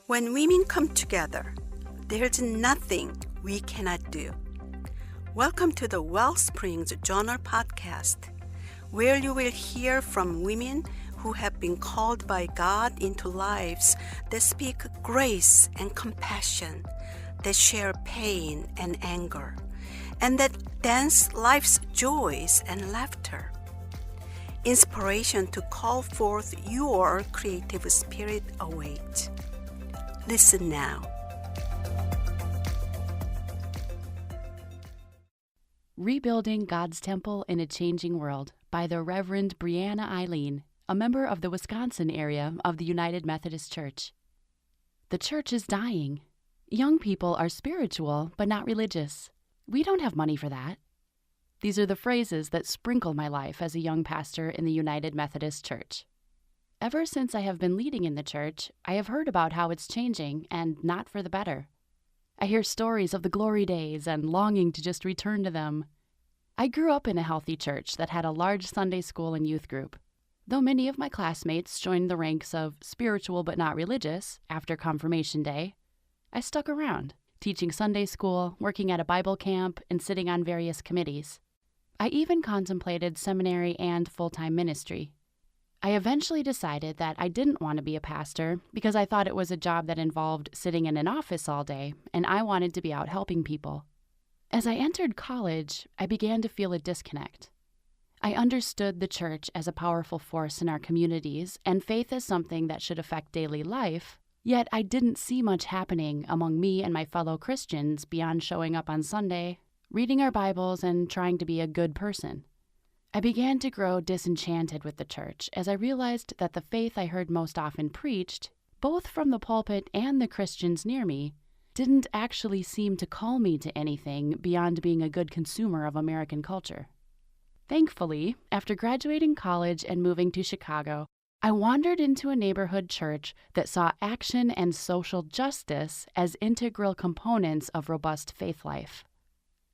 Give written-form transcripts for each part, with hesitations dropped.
When women come together, there's nothing we cannot do. Welcome to the WellSprings Journal podcast, where you will hear from women who have been called by God into lives that speak grace and compassion, that share pain and anger, and that dance life's joys and laughter. Inspiration to call forth your creative spirit awaits. Listen now. Rebuilding God's Temple in a Changing World by the Reverend Brianna Eileen, a member of the Wisconsin area of the United Methodist Church. The church is dying. Young people are spiritual, but not religious. We don't have money for that. These are the phrases that sprinkle my life as a young pastor in the United Methodist Church. Ever since I have been leading in the church, I have heard about how it's changing and not for the better. I hear stories of the glory days and longing to just return to them. I grew up in a healthy church that had a large Sunday school and youth group. Though many of my classmates joined the ranks of spiritual but not religious after Confirmation Day, I stuck around, teaching Sunday school, working at a Bible camp, and sitting on various committees. I even contemplated seminary and full-time ministry. I eventually decided that I didn't want to be a pastor because I thought it was a job that involved sitting in an office all day, and I wanted to be out helping people. As I entered college, I began to feel a disconnect. I understood the church as a powerful force in our communities and faith as something that should affect daily life, yet I didn't see much happening among me and my fellow Christians beyond showing up on Sunday, reading our Bibles, and trying to be a good person. I began to grow disenchanted with the church as I realized that the faith I heard most often preached, both from the pulpit and the Christians near me, didn't actually seem to call me to anything beyond being a good consumer of American culture. Thankfully, after graduating college and moving to Chicago, I wandered into a neighborhood church that saw action and social justice as integral components of robust faith life.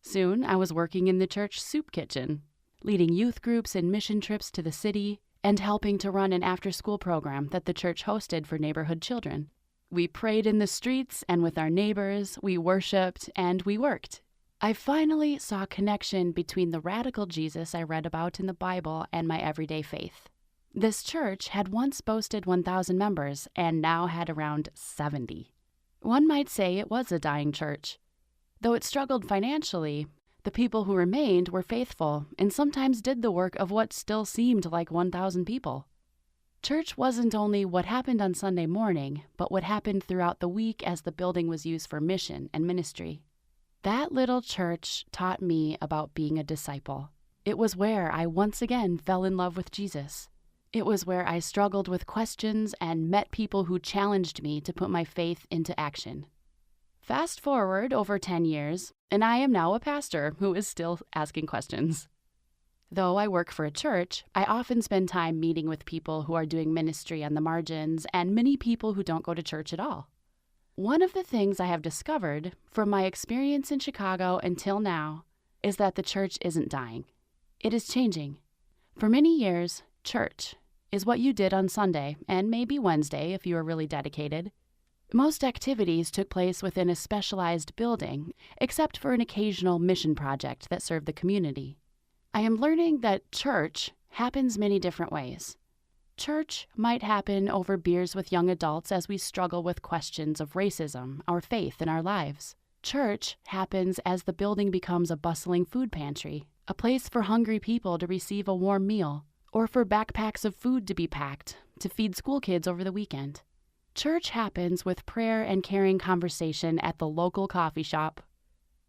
Soon, I was working in the church soup kitchen, leading youth groups and mission trips to the city, and helping to run an after-school program that the church hosted for neighborhood children. We prayed in the streets and with our neighbors, we worshiped, and we worked. I finally saw a connection between the radical Jesus I read about in the Bible and my everyday faith. This church had once boasted 1,000 members and now had around 70. One might say it was a dying church. Though it struggled financially, the people who remained were faithful and sometimes did the work of what still seemed like 1,000 people. Church wasn't only what happened on Sunday morning, but what happened throughout the week as the building was used for mission and ministry. That little church taught me about being a disciple. It was where I once again fell in love with Jesus. It was where I struggled with questions and met people who challenged me to put my faith into action. Fast forward over 10 years, and I am now a pastor who is still asking questions. Though I work for a church, I often spend time meeting with people who are doing ministry on the margins and many people who don't go to church at all. One of the things I have discovered from my experience in Chicago until now is that the church isn't dying. It is changing. For many years, church is what you did on Sunday and maybe Wednesday if you were really dedicated. Most activities took place within a specialized building, except for an occasional mission project that served the community. I am learning that church happens many different ways. Church might happen over beers with young adults as we struggle with questions of racism, our faith, and our lives. Church happens as the building becomes a bustling food pantry, a place for hungry people to receive a warm meal, or for backpacks of food to be packed to feed school kids over the weekend. Church happens with prayer and caring conversation at the local coffee shop.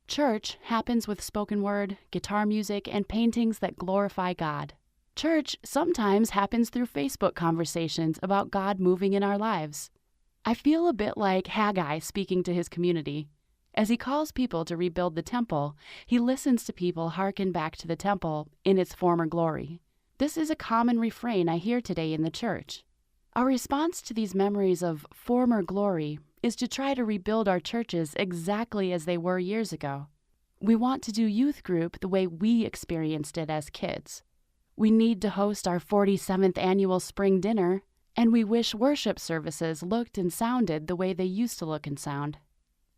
Church happens with spoken word, guitar music, and paintings that glorify God. Church sometimes happens through Facebook conversations about God moving in our lives. I feel a bit like Haggai speaking to his community. As he calls people to rebuild the temple, he listens to people harken back to the temple in its former glory. This is a common refrain I hear today in the church. Our response to these memories of former glory is to try to rebuild our churches exactly as they were years ago. We want to do youth group the way we experienced it as kids. We need to host our 47th annual spring dinner And we wish worship services looked and sounded the way they used to look and sound.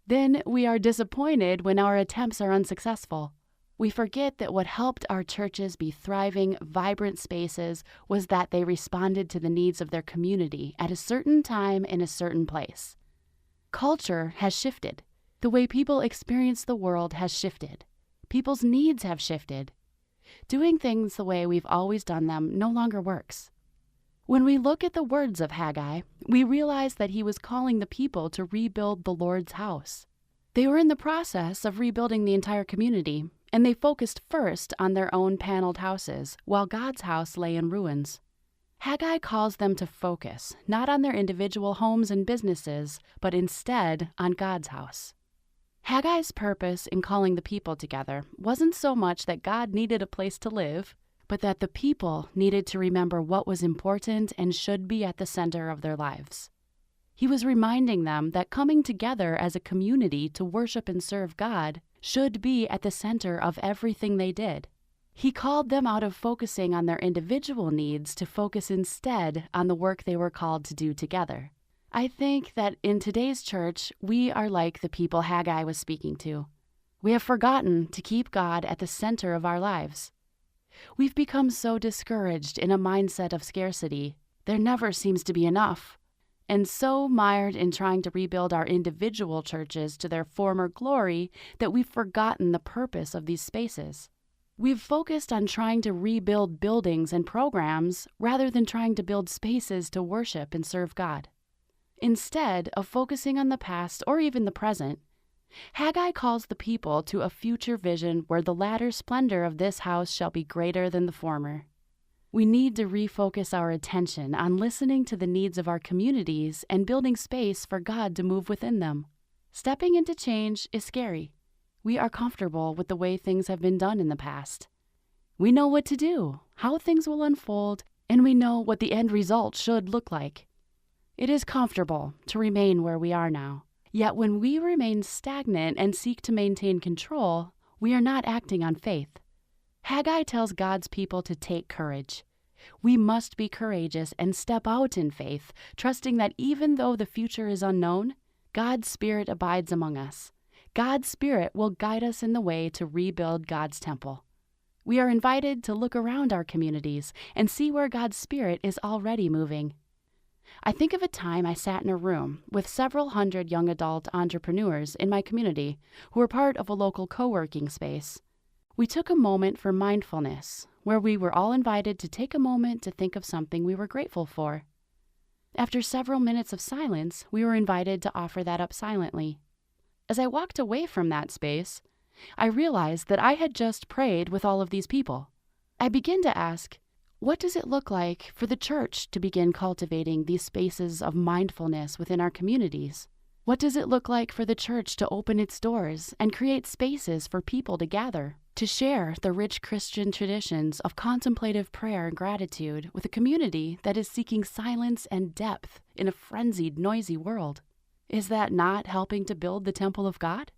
Then we are disappointed when our attempts are unsuccessful. We forget that what helped our churches be thriving, vibrant spaces was that they responded to the needs of their community at a certain time in a certain place. Culture has shifted. The way people experience the world has shifted. People's needs have shifted. Doing things the way we've always done them no longer works. When we look at the words of Haggai, we realize that he was calling the people to rebuild the Lord's house. They were in the process of rebuilding the entire community, and they focused first on their own paneled houses, while God's house lay in ruins. Haggai calls them to focus, not on their individual homes and businesses, but instead on God's house. Haggai's purpose in calling the people together wasn't so much that God needed a place to live, but that the people needed to remember what was important and should be at the center of their lives. He was reminding them that coming together as a community to worship and serve God should be at the center of everything they did. He called them out of focusing on their individual needs to focus instead on the work they were called to do together. I think that in today's church, we are like the people Haggai was speaking to. We have forgotten to keep God at the center of our lives. We've become so discouraged in a mindset of scarcity. There never seems to be enough. And so mired in trying to rebuild our individual churches to their former glory that we've forgotten the purpose of these spaces. We've focused on trying to rebuild buildings and programs rather than trying to build spaces to worship and serve God. Instead of focusing on the past or even the present, Haggai calls the people to a future vision where the latter splendor of this house shall be greater than the former. We need to refocus our attention on listening to the needs of our communities and building space for God to move within them. Stepping into change is scary. We are comfortable with the way things have been done in the past. We know what to do, how things will unfold, and we know what the end result should look like. It is comfortable to remain where we are now. Yet when we remain stagnant and seek to maintain control, we are not acting on faith. Haggai tells God's people to take courage. We must be courageous and step out in faith, trusting that even though the future is unknown, God's Spirit abides among us. God's Spirit will guide us in the way to rebuild God's temple. We are invited to look around our communities and see where God's Spirit is already moving. I think of a time I sat in a room with several hundred young adult entrepreneurs in my community who were part of a local co-working space. We took a moment for mindfulness, where we were all invited to take a moment to think of something we were grateful for. After several minutes of silence, we were invited to offer that up silently. As I walked away from that space, I realized that I had just prayed with all of these people. I began to ask, what does it look like for the church to begin cultivating these spaces of mindfulness within our communities? What does it look like for the church to open its doors and create spaces for people to gather, to share the rich Christian traditions of contemplative prayer and gratitude with a community that is seeking silence and depth in a frenzied, noisy world? Is that not helping to build the temple of God?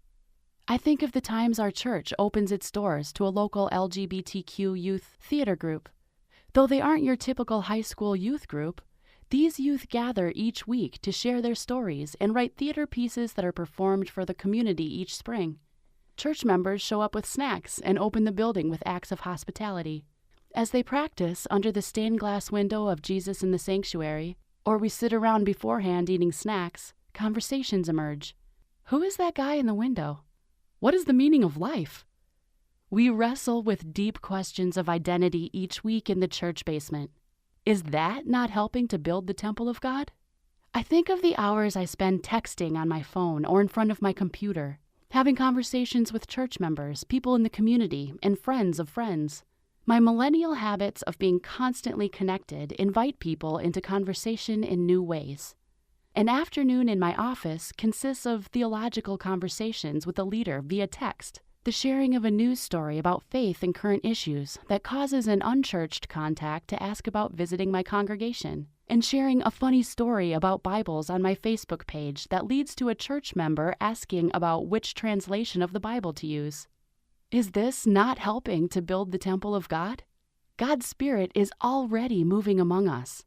I think of the times our church opens its doors to a local LGBTQ youth theater group. Though they aren't your typical high school youth group, these youth gather each week to share their stories and write theater pieces that are performed for the community each spring. Church members show up with snacks and open the building with acts of hospitality. As they practice under the stained glass window of Jesus in the sanctuary, or we sit around beforehand eating snacks, conversations emerge. Who is that guy in the window? What is the meaning of life? We wrestle with deep questions of identity each week in the church basement. Is that not helping to build the temple of God? I think of the hours I spend texting on my phone or in front of my computer, having conversations with church members, people in the community, and friends of friends. My millennial habits of being constantly connected invite people into conversation in new ways. An afternoon in my office consists of theological conversations with a leader via text, the sharing of a news story about faith and current issues that causes an unchurched contact to ask about visiting my congregation, and sharing a funny story about Bibles on my Facebook page that leads to a church member asking about which translation of the Bible to use. Is this not helping to build the temple of God? God's Spirit is already moving among us.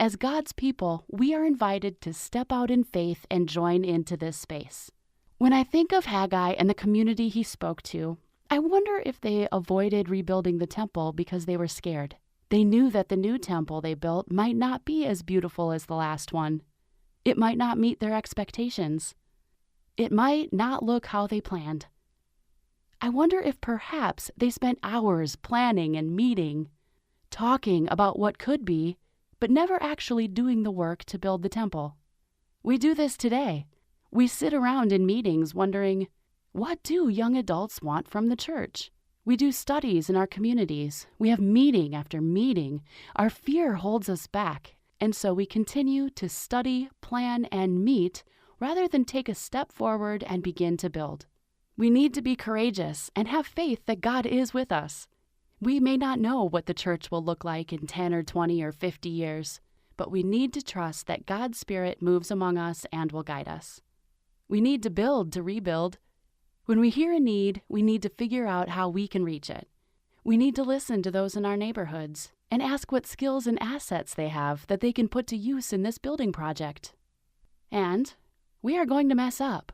As God's people, we are invited to step out in faith and join into this space. When I think of Haggai and the community he spoke to, I wonder if they avoided rebuilding the temple because they were scared. They knew that the new temple they built might not be as beautiful as the last one. It might not meet their expectations. It might not look how they planned. I wonder if perhaps they spent hours planning and meeting, talking about what could be, but never actually doing the work to build the temple. We do this today. We sit around in meetings wondering, what do young adults want from the church? We do studies in our communities. We have meeting after meeting. Our fear holds us back, and so we continue to study, plan, and meet rather than take a step forward and begin to build. We need to be courageous and have faith that God is with us. We may not know what the church will look like in 10 or 20 or 50 years, but we need to trust that God's Spirit moves among us and will guide us. We need to build to rebuild. When we hear a need, we need to figure out how we can reach it. We need to listen to those in our neighborhoods and ask what skills and assets they have that they can put to use in this building project. And we are going to mess up.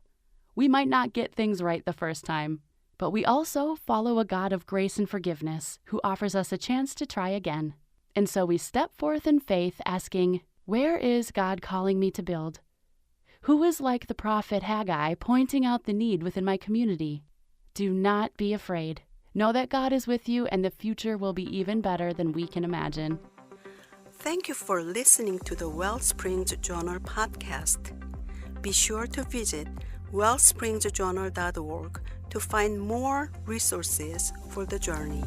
We might not get things right the first time, but we also follow a God of grace and forgiveness who offers us a chance to try again. And so we step forth in faith asking, where is God calling me to build? Who is like the prophet Haggai pointing out the need within my community? Do not be afraid. Know that God is with you and the future will be even better than we can imagine. Thank you for listening to the WellSprings Journal podcast. Be sure to visit wellspringsjournal.org to find more resources for the journey.